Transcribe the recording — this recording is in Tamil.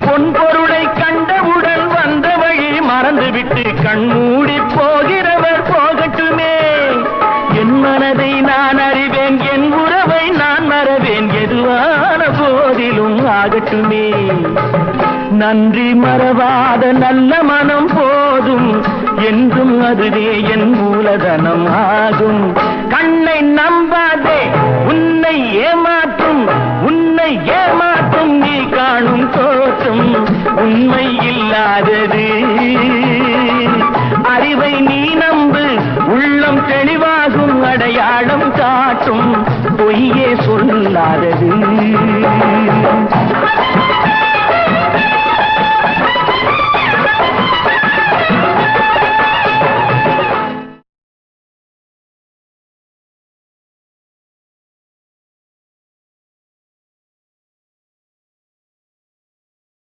பொன்பொருளை கண்டவுடன் வந்த வழி மறந்துவிட்டு கண்மூடி போகிறவர் போகட்டுமே. என் மனதை நான் அறிவேன், என் உறவை நான் மறவேன், எதுவான போதிலும் ஆகட்டுமே. நன்றி மறவாத நல்ல மனம் போதும், என்றும் அதுவே என் மூலதனம் ஆகும். கண்ணை நம்பாதே, உன்னை ஏமாற்றும், உன்னை ஏமாற்றும் நீ காணும் தோற்றம் உண்மை இல்லாதது. அறிவை நீ நம்பு, உள்ளம் தெளிவாகும், அடையாளம் காட்டும் பொய்யே சொல்லாதது.